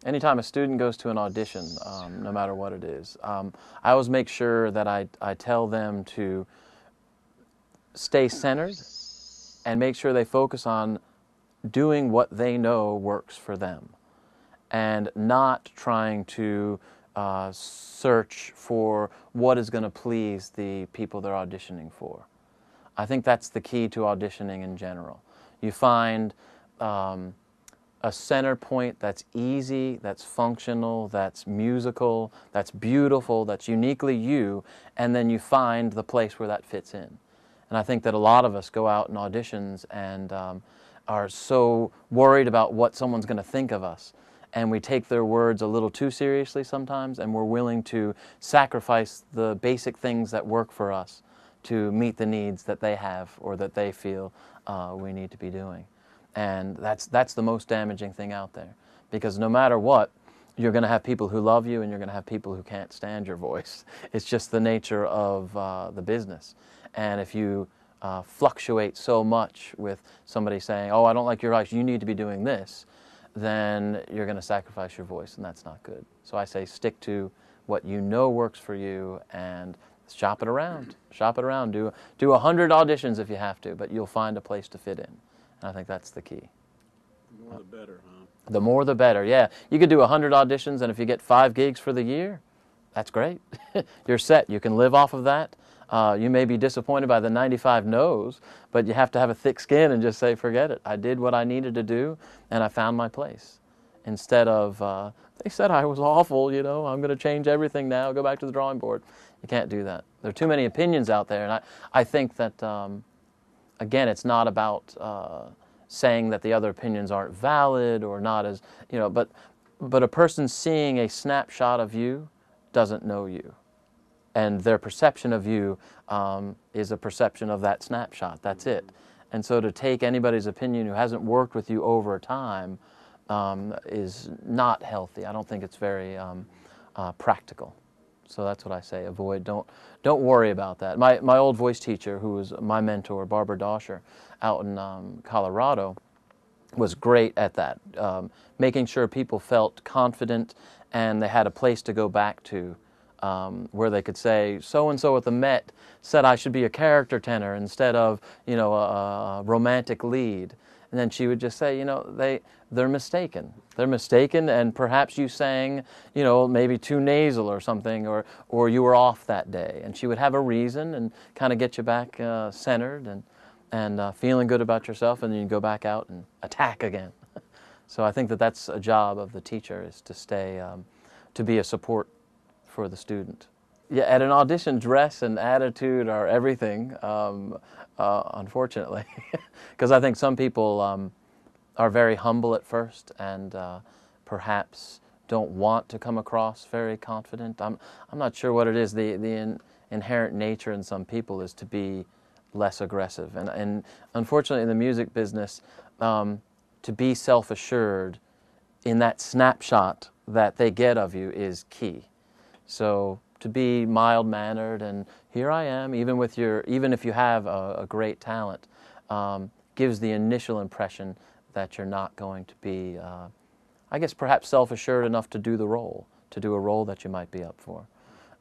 Anytime a student goes to an audition, no matter what it is, I always make sure that I tell them to stay centered and make sure they focus on doing what they know works for them and not trying to search for what is going to please the people they're auditioning for. I think that's the key to auditioning in general. You find a center point that's easy, that's functional, that's musical, that's beautiful, that's uniquely you, and then you find the place where that fits in. And I think that a lot of us go out in auditions and are so worried about what someone's going to think of us. And we take their words a little too seriously sometimes, and we're willing to sacrifice the basic things that work for us to meet the needs that they have or that they feel we need to be doing. And that's the most damaging thing out there. Because no matter what, you're going to have people who love you and you're going to have people who can't stand your voice. It's just the nature of the business. And if you fluctuate so much with somebody saying, oh, I don't like your voice, you need to be doing this, then you're going to sacrifice your voice, and that's not good. So I say stick to what you know works for you and shop it around. Shop it around. Do 100 auditions if you have to, but you'll find a place to fit in. And I think that's the key. The more the better, huh? The more the better, yeah. You could do 100 auditions, and if you get 5 gigs for the year, that's great. You're set. You can live off of that. You may be disappointed by the 95 no's, but you have to have a thick skin and just say, forget it. I did what I needed to do, and I found my place. Instead of, they said I was awful, you know, I'm going to change everything now, go back to the drawing board. You can't do that. There are too many opinions out there, and I think that, again, it's not about saying that the other opinions aren't valid or not as, you know, but a person seeing a snapshot of you doesn't know you. And their perception of you is a perception of that snapshot. That's it. And so to take anybody's opinion who hasn't worked with you over time is not healthy. I don't think it's very practical. So that's what I say. Avoid. Don't worry about that. My old voice teacher, who was my mentor, Barbara Dosher, out in Colorado, was great at that. Making sure people felt confident and they had a place to go back to. Where they could say, so-and-so at the Met said I should be a character tenor instead of, you know, a romantic lead. And then she would just say, you know, they're mistaken. They're mistaken, and perhaps you sang, you know, maybe too nasal or something, or you were off that day. And she would have a reason and kind of get you back centered and feeling good about yourself, and then you go back out and attack again. So I think that that's a job of the teacher, is to stay, to be a support for the student. Yeah, at an audition, dress and attitude are everything, unfortunately, because I think some people are very humble at first and perhaps don't want to come across very confident. I'm not sure what it is. The inherent nature in some people is to be less aggressive, and unfortunately in the music business, to be self-assured in that snapshot that they get of you is key. So to be mild-mannered and here I am, even if you have a great talent, gives the initial impression that you're not going to be, I guess, perhaps self-assured enough to do the role, to do a role that you might be up for.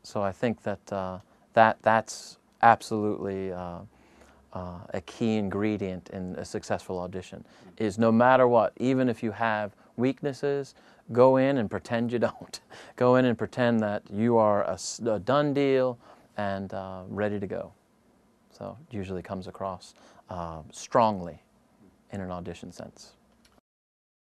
So I think that that's absolutely a key ingredient in a successful audition, is no matter what, even if you have weaknesses, go in and pretend you don't. Go in and pretend that you are a done deal and ready to go. So it usually comes across strongly in an audition sense.